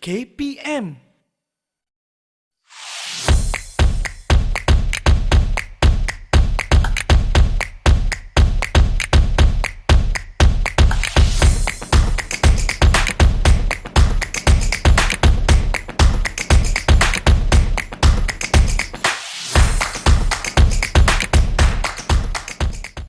KPM.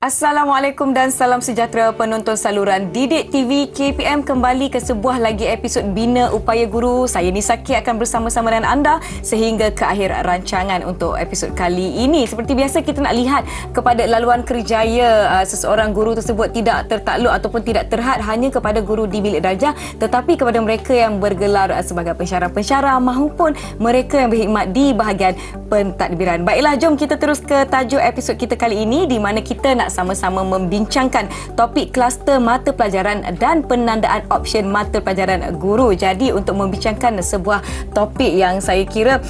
Assalamualaikum dan salam sejahtera penonton saluran Didik TV KPM, kembali ke sebuah lagi episod Bina Upaya Guru. Saya Nisaki akan bersama-sama dengan anda sehingga ke akhir rancangan untuk episod kali ini. Seperti biasa, kita nak lihat kepada laluan kerjaya seseorang guru tersebut tidak tertakluk ataupun tidak terhad hanya kepada guru di bilik darjah, tetapi kepada mereka yang bergelar sebagai pensyarah-pensyarah maupun mereka yang berkhidmat di bahagian pentadbiran. Baiklah, jom kita terus ke tajuk episod kita kali ini, di mana kita nak sama-sama membincangkan topik kluster mata pelajaran dan penandaan option mata pelajaran guru. Jadi untuk membincangkan sebuah topik yang saya kira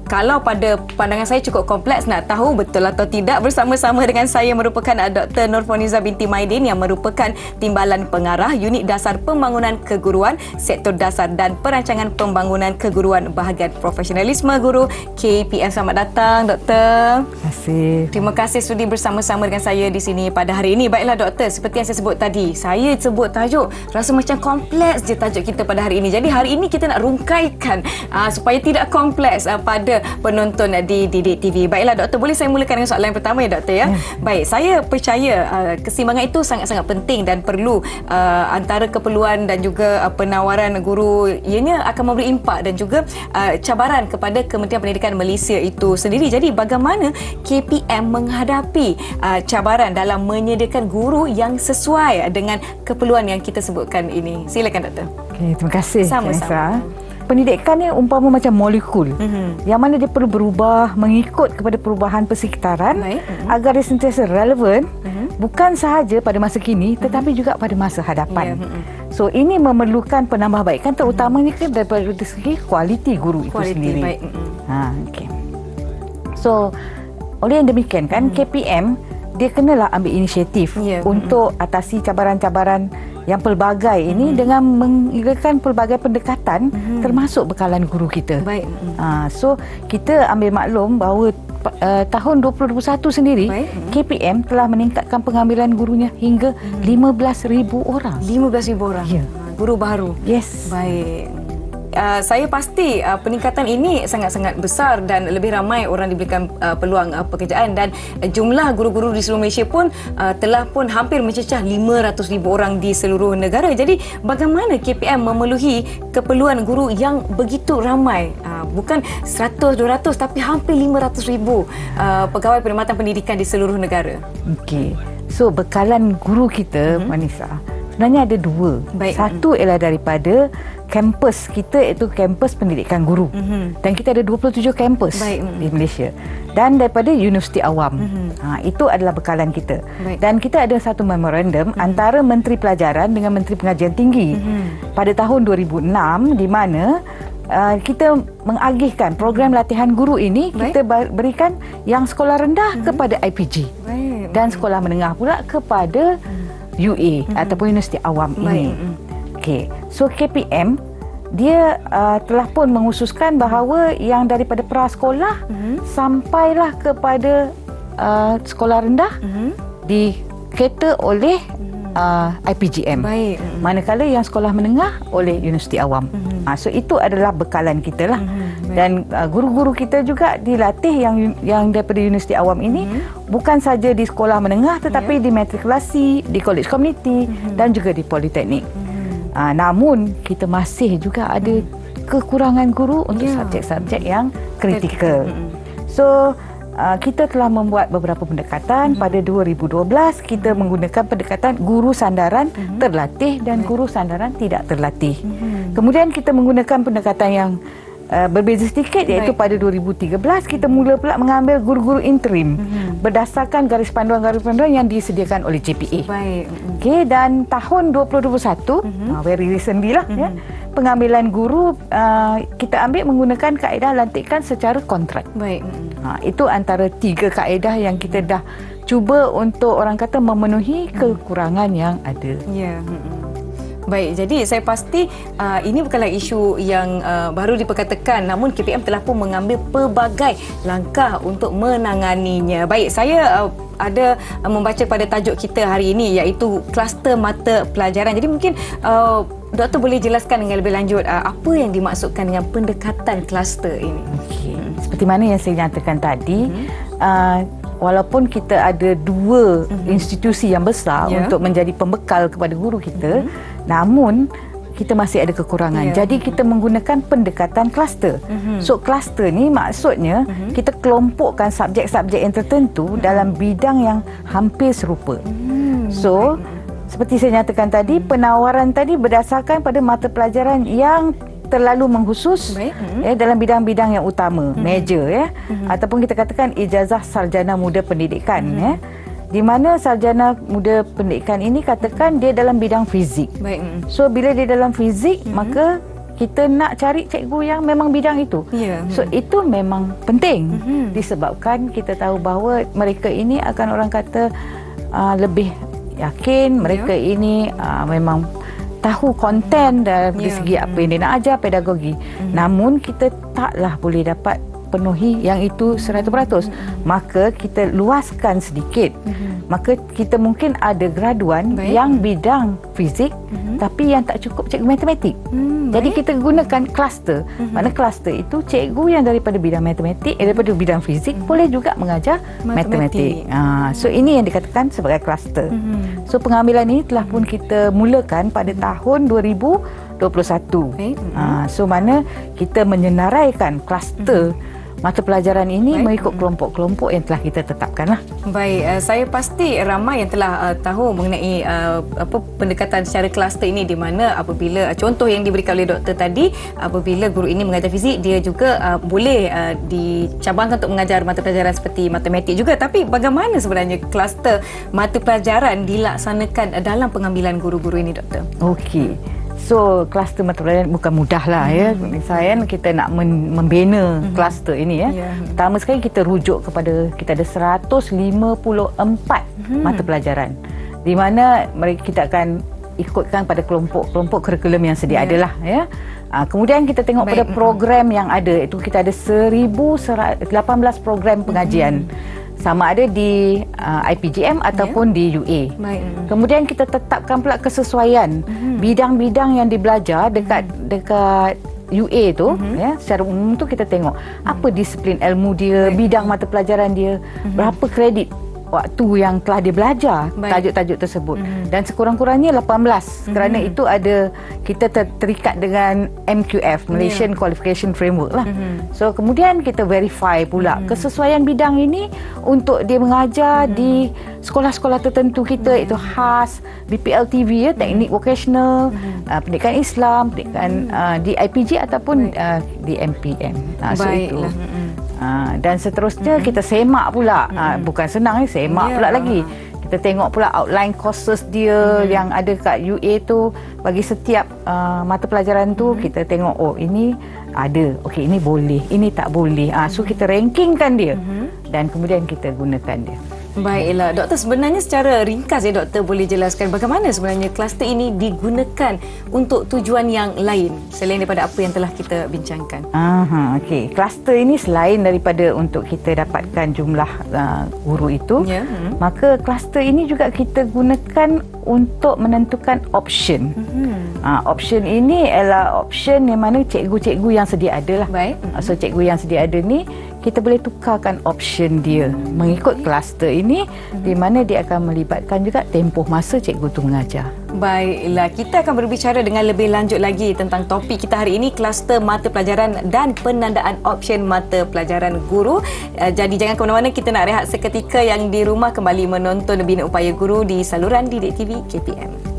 kalau pada pandangan saya cukup kompleks, nak tahu betul atau tidak, bersama-sama dengan saya merupakan Dr. Nurfoniza binti Maidin yang merupakan Timbalan Pengarah Unit Dasar Pembangunan Keguruan, Sektor Dasar dan Perancangan Pembangunan Keguruan Bahagian Profesionalisme Guru KPM. Selamat datang, Doktor. Terima kasih. Terima kasih sudi bersama-sama dengan saya di sini pada hari ini. Baiklah Doktor, seperti yang saya sebut tadi, saya sebut tajuk rasa macam kompleks je tajuk kita pada hari ini. Jadi hari ini kita nak rungkaikan supaya tidak kompleks pada penonton di Didik TV. Baiklah Doktor, boleh saya mulakan dengan soalan yang pertama ya Doktor ya? Baik, saya percaya keseimbangan itu sangat-sangat penting dan perlu antara keperluan dan juga penawaran guru. Ianya akan memberi impak dan juga cabaran kepada Kementerian Pendidikan Malaysia itu sendiri. Jadi bagaimana KPM menghadapi cabaran dalam menyediakan guru yang sesuai dengan keperluan yang kita sebutkan ini? Silakan Doktor. Okay, terima kasih. Sama-sama. Pendidikan ni umpama macam molekul yang mana dia perlu berubah mengikut kepada perubahan persekitaran agar dia sentiasa relevan bukan sahaja pada masa kini tetapi juga pada masa hadapan. So ini memerlukan penambahbaikan terutamanya daripada segi kualiti guru itu sendiri. Baik. Okay. So oleh yang demikian kan KPM dia kenalah ambil inisiatif untuk atasi cabaran-cabaran yang pelbagai ini dengan menggunakan pelbagai pendekatan termasuk bekalan guru kita. Baik. So kita ambil maklum bahawa tahun 2021 sendiri KPM telah meningkatkan pengambilan gurunya hingga 15,000 orang. 15,000 orang? Ya. Guru baru? Yes. Baik. Saya pasti peningkatan ini sangat-sangat besar dan lebih ramai orang diberikan peluang pekerjaan, dan jumlah guru-guru di seluruh Malaysia pun telah pun hampir mencecah 500,000 orang di seluruh negara. Jadi bagaimana KPM memenuhi keperluan guru yang begitu ramai? Bukan 100-200 tapi hampir 500,000 pegawai perkhidmatan pendidikan di seluruh negara. Okey. So bekalan guru kita Manisa sebenarnya ada dua. Baik. Satu ialah daripada kampus kita, iaitu kampus pendidikan guru. Dan kita ada 27 kampus di Malaysia. Dan daripada Universiti Awam. Itu adalah bekalan kita. Baik. Dan kita ada satu memorandum antara Menteri Pelajaran dengan Menteri Pengajian Tinggi pada tahun 2006, di mana kita mengagihkan program latihan guru ini. Kita berikan yang sekolah rendah kepada IPG. Dan sekolah menengah pula kepada UA ataupun Universiti Awam ini. Okey. So KPM dia telah pun mengkhususkan bahawa yang daripada prasekolah sampailah kepada sekolah rendah diketa oleh IPGM. Baik. Manakala yang sekolah menengah oleh Universiti Awam. So itu adalah bekalan kita lah. Dan guru-guru kita juga dilatih yang daripada Universiti Awam ini bukan saja di sekolah menengah tetapi di matrikulasi, di college community dan juga di politeknik. Namun kita masih juga ada kekurangan guru untuk subjek-subjek yang kritikal. So kita telah membuat beberapa pendekatan. Pada 2012 kita menggunakan pendekatan guru sandaran terlatih dan guru sandaran tidak terlatih. Kemudian kita menggunakan pendekatan yang berbeza sedikit, iaitu pada 2013 kita mula pula mengambil guru-guru interim berdasarkan garis panduan yang disediakan oleh JPA. Baik. Okey, dan tahun 2021 very recently lah pengambilan guru kita ambil menggunakan kaedah lantikan secara kontrak. Baik. Itu antara 3 kaedah yang kita dah cuba untuk orang kata memenuhi kekurangan yang ada. Ya. Baik, jadi saya pasti ini bukanlah isu yang baru diperkatakan, namun KPM telah pun mengambil pelbagai langkah untuk menanganinya. Baik, saya ada membaca pada tajuk kita hari ini iaitu kluster mata pelajaran. Jadi mungkin Doktor boleh jelaskan dengan lebih lanjut apa yang dimaksudkan dengan pendekatan kluster ini. Okey. Seperti mana yang saya nyatakan tadi, walaupun kita ada dua institusi yang besar untuk menjadi pembekal kepada guru kita, namun kita masih ada kekurangan. Jadi kita menggunakan pendekatan kluster. So kluster ni maksudnya kita kelompokkan subjek-subjek yang tertentu dalam bidang yang hampir serupa. So seperti saya nyatakan tadi, penawaran tadi berdasarkan pada mata pelajaran yang terlalu mengkhusus dalam bidang-bidang yang utama, major ataupun kita katakan ijazah sarjana muda pendidikan di mana sarjana muda pendidikan ini katakan dia dalam bidang fizik. So bila dia dalam fizik, maka kita nak cari cikgu yang memang bidang itu. So itu memang penting disebabkan kita tahu bahawa mereka ini akan orang kata lebih yakin, mereka ini memang tahu konten dari segi apa yang dia nak ajar, pedagogi. Namun kita taklah boleh dapat penuhi yang itu 100%. Maka kita luaskan sedikit. Maka kita mungkin ada graduan yang bidang fizik tapi yang tak cukup cikgu matematik. Jadi kita gunakan kluster. Mana kluster itu cikgu yang daripada bidang matematik, daripada bidang fizik boleh juga mengajar matematik. So ini yang dikatakan sebagai kluster. So pengambilan ini telah pun kita mulakan pada tahun 2021. So mana kita menyenaraikan kluster mata pelajaran ini mengikut kelompok-kelompok yang telah kita tetapkan lah. Baik, saya pasti ramai yang telah tahu mengenai pendekatan secara kluster ini, di mana apabila contoh yang diberikan oleh doktor tadi, apabila guru ini mengajar fizik, dia juga boleh dicabangkan untuk mengajar mata pelajaran seperti matematik juga. Tapi bagaimana sebenarnya kluster mata pelajaran dilaksanakan dalam pengambilan guru-guru ini, doktor? Okey. So kluster mata pelajaran bukan mudah lah Saya kita nak membina kluster ini Pertama sekali kita rujuk kepada kita ada 154 mata pelajaran di mana kita akan ikutkan pada kelompok kurikulum yang sedia ada lah kemudian kita tengok pada program yang ada, itu kita ada 18 program pengajian. Sama ada di IPGM ataupun di UA. Kemudian kita tetapkan pula kesesuaian bidang-bidang yang dibelajar dekat UA tu secara umum tu kita tengok apa disiplin ilmu dia, bidang mata pelajaran dia, berapa kredit waktu yang telah dia belajar tajuk-tajuk tersebut dan sekurang-kurangnya 18 kerana itu ada kita terikat dengan MQF, Malaysian Qualification Framework lah. So kemudian kita verify pula kesesuaian bidang ini untuk dia mengajar di sekolah-sekolah tertentu kita, itu khas BPLTV teknik vocational, pendidikan Islam, pendidikan di IPG ataupun di MPM. So itu. Dan seterusnya kita semak pula, bukan senang semak pula lagi. Kita tengok pula outline courses dia yang ada kat UA tu, bagi setiap mata pelajaran tu kita tengok, oh ini ada, okey ini boleh, ini tak boleh. So kita rankingkan dia dan kemudian kita gunakan dia. Baiklah, doktor, sebenarnya secara ringkas doktor boleh jelaskan bagaimana sebenarnya kluster ini digunakan untuk tujuan yang lain selain daripada apa yang telah kita bincangkan. Okey, kluster ini selain daripada untuk kita dapatkan jumlah guru itu, maka kluster ini juga kita gunakan untuk menentukan option. Option ini ialah option yang mana cikgu-cikgu yang sedia ada lah. So cikgu yang sedia ada ni kita boleh tukarkan option dia mengikut kluster ini, di mana dia akan melibatkan juga tempoh masa cikgu tu mengajar. Baiklah, kita akan berbicara dengan lebih lanjut lagi tentang topik kita hari ini, kluster mata pelajaran dan penandaan option mata pelajaran guru. Jadi jangan ke mana-mana, kita nak rehat seketika. Yang di rumah kembali menonton Bina Upaya Guru di saluran Didik TV KPM.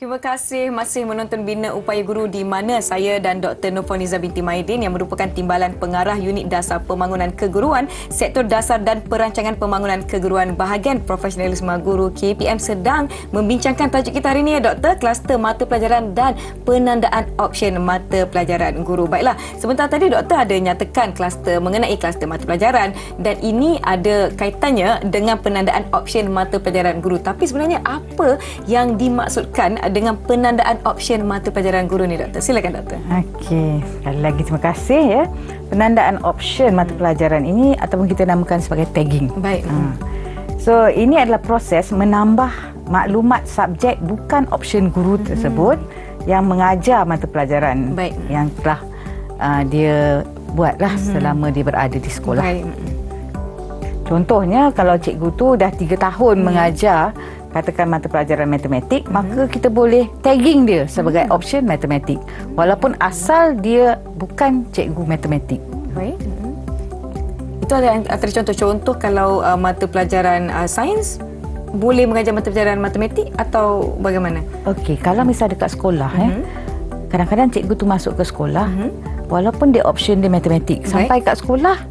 Terima kasih masih menonton Bina Upaya Guru di mana saya dan Dr. Nurfaniza binti Maidin yang merupakan Timbalan Pengarah Unit Dasar Pembangunan Keguruan, Sektor Dasar dan Perancangan Pembangunan Keguruan Bahagian Profesionalisme Guru KPM sedang membincangkan tajuk kita hari ini ya Doktor, kluster mata pelajaran dan penandaan option mata pelajaran guru. Baiklah, sebentar tadi Doktor ada nyatakan kluster mengenai kluster mata pelajaran dan ini ada kaitannya dengan penandaan option mata pelajaran guru. Tapi sebenarnya apa yang dimaksudkan dengan penandaan option mata pelajaran guru ni Doktor? Silakan Doktor. Okey, sekali lagi terima kasih ya. Penandaan option mata pelajaran ini ataupun kita namakan sebagai tagging. Baik. So ini adalah proses menambah maklumat subjek bukan option guru tersebut yang mengajar mata pelajaran Baik. yang telah dia buatlah selama dia berada di sekolah. Baik. Contohnya kalau cikgu tu dah 3 tahun mengajar katakan mata pelajaran matematik, maka kita boleh tagging dia sebagai option matematik walaupun asal dia bukan cikgu matematik. Baik. Itu ada antara contoh-contoh kalau mata pelajaran sains boleh mengajar mata pelajaran matematik atau bagaimana? Okey, kalau misal dekat sekolah kadang-kadang cikgu tu masuk ke sekolah walaupun dia option dia matematik, sampai kat sekolah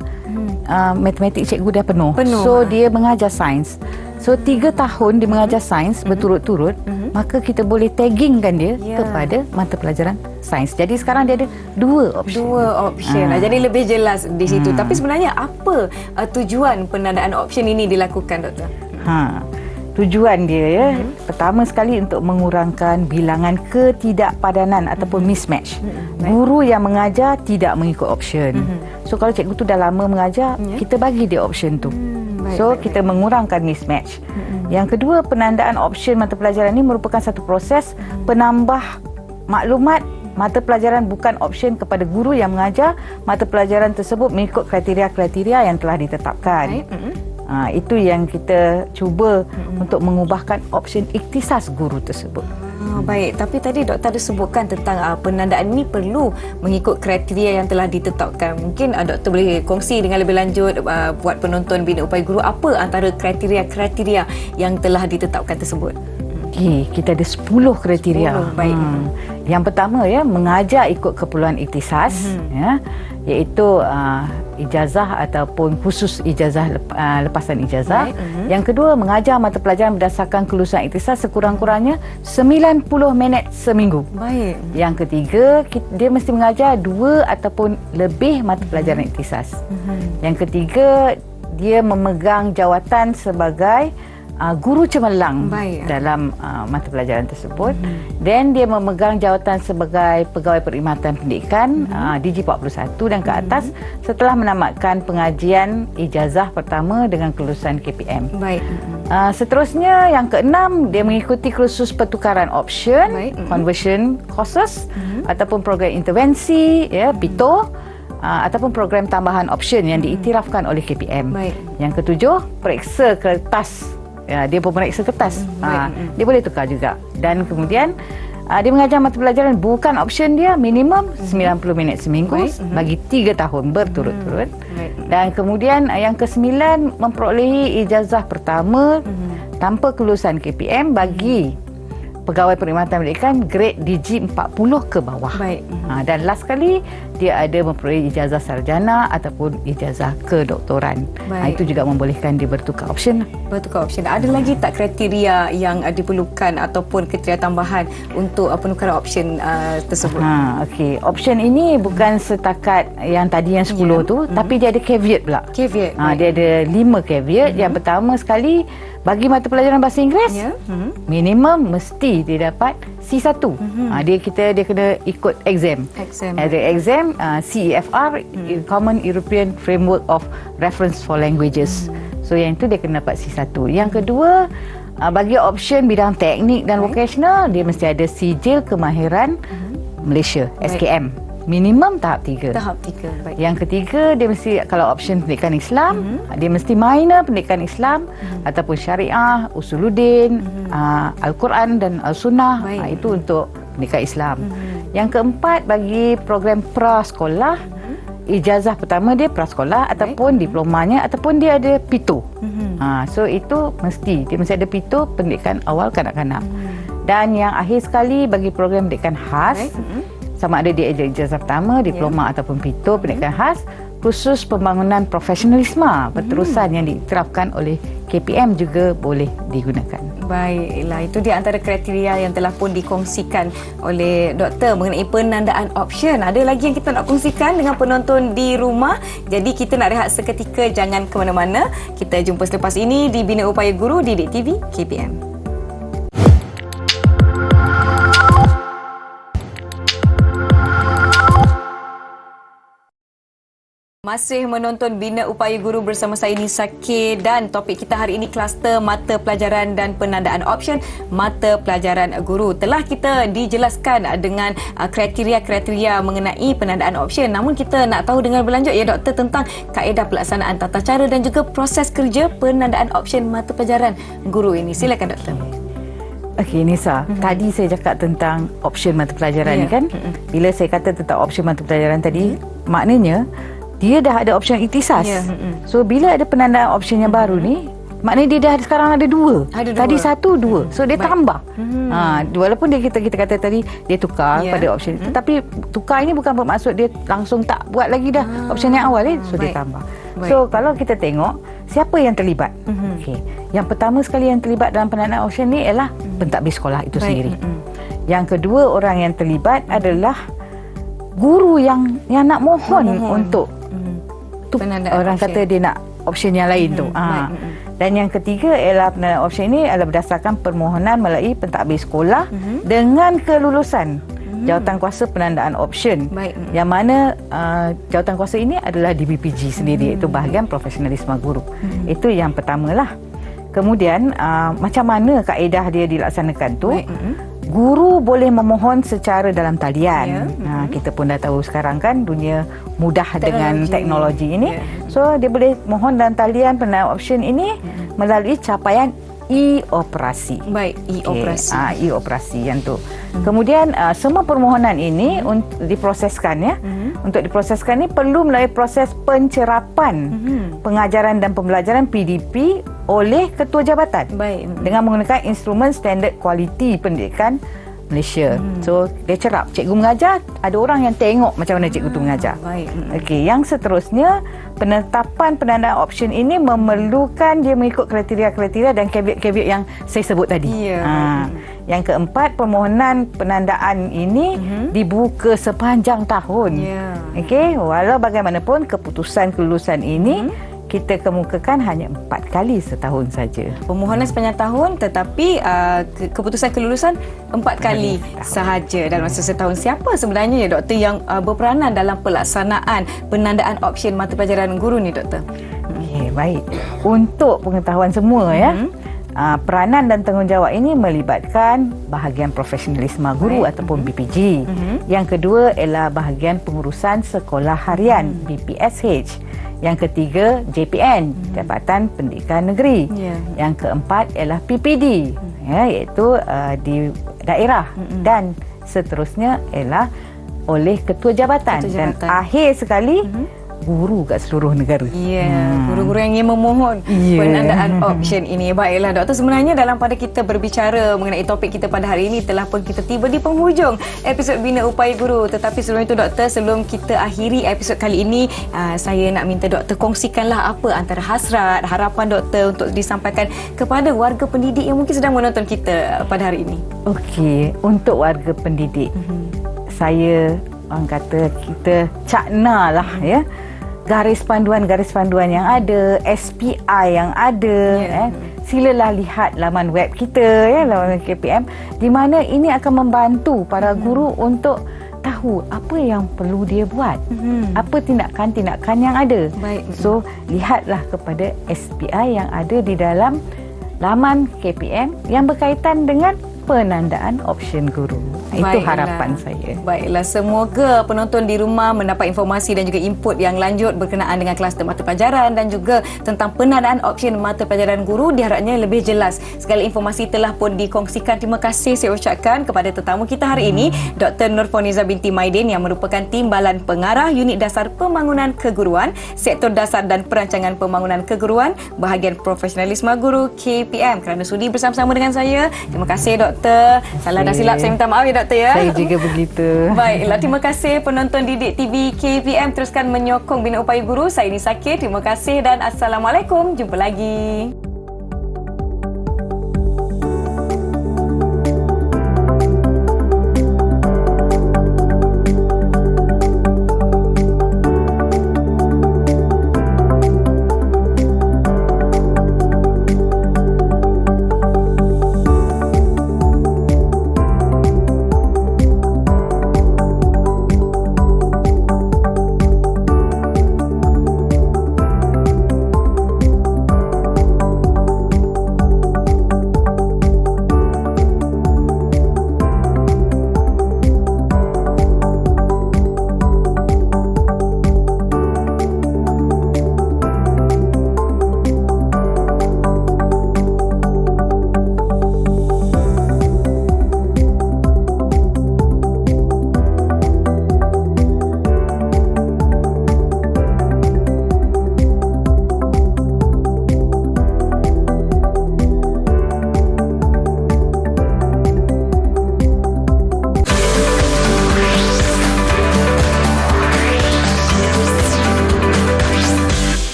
matematik cikgu dah penuh. So dia mengajar sains. So 3 tahun dia mengajar sains berturut-turut, maka kita boleh taggingkan dia kepada mata pelajaran sains. Jadi sekarang dia ada 2 option. 2 option. Jadi lebih jelas di situ. Tapi sebenarnya apa tujuan penandaan option ini dilakukan Doktor? Tujuan dia ya, pertama sekali untuk mengurangkan bilangan ketidakpadanan ataupun mismatch. Guru yang mengajar tidak mengikut option. So kalau cikgu tu dah lama mengajar, kita bagi dia option tu. So kita mengurangkan mismatch. Yang kedua, penandaan option mata pelajaran ini merupakan satu proses penambah maklumat mata pelajaran bukan option kepada guru yang mengajar mata pelajaran tersebut mengikut kriteria-kriteria yang telah ditetapkan. Itu yang kita cuba untuk mengubahkan option ikhtisas guru tersebut. Baik, tapi tadi Doktor ada sebutkan tentang penandaan ini perlu mengikut kriteria yang telah ditetapkan. Mungkin Doktor boleh kongsi dengan lebih lanjut buat penonton Bina Upaya Guru apa antara kriteria-kriteria yang telah ditetapkan tersebut. Okey, kita ada 10 kriteria. 10, baik. Yang pertama ya, mengajar ikut keperluan ikhtisas ya, iaitu ijazah ataupun khusus ijazah lepasan ijazah. Yang kedua, mengajar mata pelajaran berdasarkan kelulusan ikhtisas sekurang-kurangnya 90 minit seminggu. Baik. Yang ketiga, dia mesti mengajar 2 ataupun lebih mata pelajaran ikhtisas. Yang ketiga, dia memegang jawatan sebagai guru cemerlang dalam mata pelajaran tersebut. Dan dia memegang jawatan sebagai pegawai perkhidmatan pendidikan DG 41 dan ke atas setelah menamatkan pengajian ijazah pertama dengan kelulusan KPM. Baik. Seterusnya yang keenam, dia mengikuti kursus pertukaran option, conversion courses ataupun program intervensi ya, PITO, ataupun program tambahan option yang diiktirafkan oleh KPM. Baik. Yang ketujuh, periksa kertas. Ya, dia pemeriksa kertas. Dia boleh tukar juga. Dan kemudian dia mengajar mata pelajaran bukan option dia minimum 90 minit seminggu bagi 3 tahun berturut-turut. Dan kemudian yang kesembilan, memperolehi ijazah pertama tanpa kelulusan KPM bagi pegawai perkhidmatan pendidikan grade DG 40 ke bawah. Baik. Dan last sekali, dia ada memperoleh ijazah sarjana ataupun ijazah kedoktoran. Itu juga membolehkan dia bertukar option. Bertukar option. Ada lagi tak kriteria yang diperlukan ataupun kriteria tambahan untuk penukaran option tersebut? Okey. Option ini bukan setakat yang tadi yang 10 tu, tapi dia ada caveat pula. Caveat. Dia ada 5 caveat. Yang pertama sekali, bagi mata pelajaran bahasa Inggeris, minimum mesti dia dapat C1. Dia kena ikut exam. Ada exam CEFR, Common European Framework of Reference for Languages. So yang itu dia kena dapat C1. Yang kedua, bagi option bidang teknik dan vocational, dia mesti ada sijil kemahiran Malaysia, SKM. Minimum tahap 3. Tahap 3. Baik. Yang ketiga, dia mesti, kalau option pendidikan Islam, dia mesti minor pendidikan Islam ataupun syariah, usuluddin, Al-Quran dan Al-Sunnah. Itu untuk pendidikan Islam. Yang keempat, bagi program prasekolah, ijazah pertama dia prasekolah ataupun diplomanya ataupun dia ada PITO. So itu dia mesti ada PITO, pendidikan awal kanak-kanak. Dan yang akhir sekali bagi program pendidikan khas, sama ada dia ijazah pertama, diploma ataupun PITO pendidikan khas, khusus pembangunan profesionalisme berterusan yang diterapkan oleh KPM juga boleh digunakan. Baiklah, itu di antara kriteria yang telah pun dikongsikan oleh doktor mengenai penandaan option. Ada lagi yang kita nak kongsikan dengan penonton di rumah. Jadi kita nak rehat seketika, jangan ke mana-mana. Kita jumpa selepas ini di Bina Upaya Guru Didik TV KPM. Masih menonton Bina Upaya Guru bersama saya Nisa K, dan topik kita hari ini kluster mata pelajaran dan penandaan option mata pelajaran guru. Telah kita dijelaskan dengan kriteria-kriteria mengenai penandaan option. Namun kita nak tahu dengan berlanjut ya doktor tentang kaedah pelaksanaan tata cara dan juga proses kerja penandaan option mata pelajaran guru ini. Silakan doktor. Okey Nisa, tadi saya cakap tentang option mata pelajaran ni kan. Bila saya kata tentang option mata pelajaran tadi, maknanya dia dah ada option ikhtisas. So bila ada penandaan option yang baru ni, maknanya dia dah sekarang ada dua. Tadi satu, dua. So dia tambah. Walaupun dia kita kata tadi dia tukar pada option itu, tapi tukar ini bukan bermaksud dia langsung tak buat lagi dah option yang awal so dia tambah. So kalau kita tengok siapa yang terlibat. Okey. Yang pertama sekali yang terlibat dalam penandaan option ni ialah pentadbir sekolah itu sendiri. Yang kedua orang yang terlibat adalah guru yang nak mohon untuk orang option. kata dia nak option yang lain tu. Dan yang ketiga ialah penandaan option ini adalah berdasarkan permohonan melalui pentadbir sekolah dengan kelulusan jawatankuasa penandaan option. Yang mana jawatankuasa ini adalah DBPG sendiri, iaitu bahagian profesionalisme guru. Itu yang pertamalah. Kemudian macam mana kaedah dia dilaksanakan tu? Guru boleh memohon secara dalam talian. Kita pun dah tahu sekarang kan dunia mudah dengan teknologi ini. So dia boleh mohon dalam talian penandaan option ini melalui capaian e-operasi. E-operasi. E-operasi yang tu. Kemudian semua permohonan ini diproseskan ya. Untuk diproseskan ni perlu melalui proses pencerapan pengajaran dan pembelajaran PDP oleh ketua jabatan dengan menggunakan instrumen standard kualiti pendidikan Malaysia. So dia cerap, cikgu mengajar, ada orang yang tengok macam mana cikgu tu mengajar. Okey, yang seterusnya penetapan penandaan option ini memerlukan dia mengikut kriteria-kriteria dan caveat-caveat yang saya sebut tadi. Yang keempat, permohonan penandaan ini dibuka sepanjang tahun. Okey, walau bagaimanapun keputusan kelulusan ini kita kemukakan hanya 4 kali setahun saja. Permohonan sepanjang tahun, tetapi keputusan kelulusan 4 kali sahaja dalam masa setahun. Siapa sebenarnya ya doktor yang berperanan dalam pelaksanaan penandaan option mata pelajaran guru ni doktor? Okey, baik. Untuk pengetahuan semua ya, peranan dan tanggungjawab ini melibatkan bahagian profesionalisme guru ataupun BPG. Yang kedua ialah bahagian pengurusan sekolah harian BPSH. Yang ketiga JPN, Jabatan Pendidikan Negeri. Yang keempat ialah PPD, iaitu di daerah. Dan seterusnya ialah oleh ketua jabatan. Dan akhir sekali guru kat seluruh negara. Guru-guru yang ingin memohon penandaan option ini. Baiklah doktor, sebenarnya dalam pada kita berbicara mengenai topik kita pada hari ini telah pun kita tiba di penghujung episod Bina Upaya Guru. Tetapi sebelum itu doktor, sebelum kita akhiri episod kali ini, saya nak minta doktor kongsikanlah apa antara hasrat, harapan doktor untuk disampaikan kepada warga pendidik yang mungkin sedang menonton kita pada hari ini. Okey, untuk warga pendidik, saya orang kata kita cakna lah ya garis panduan yang ada, SPI yang ada. Silalah lihat laman web kita ya, laman KPM, di mana ini akan membantu para guru untuk tahu apa yang perlu dia buat, apa tindakan-tindakan yang ada. So lihatlah kepada SPI yang ada di dalam laman KPM yang berkaitan dengan penandaan option guru. Itu harapan saya. Baiklah, semoga penonton di rumah mendapat informasi dan juga input yang lanjut berkenaan dengan kluster mata pelajaran dan juga tentang penadaan option mata pelajaran guru. Diharapnya lebih jelas. Segala informasi telah pun dikongsikan. Terima kasih saya ucapkan kepada tetamu kita hari ini, Dr. Nurfoniza binti Maidin yang merupakan Timbalan Pengarah Unit Dasar Pembangunan Keguruan, Sektor Dasar dan Perancangan Pembangunan Keguruan, Bahagian Profesionalisme Guru KPM, kerana sudi bersama-sama dengan saya. Terima kasih, Doktor. Salah dan silap saya minta maaf ya, Doktor ya. Saya juga begitu. Baiklah, terima kasih penonton Didik TV KPM, teruskan menyokong Bina Upaya Guru. Saya Nisa K. Terima kasih dan Assalamualaikum. Jumpa lagi.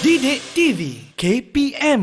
Didik TV KPM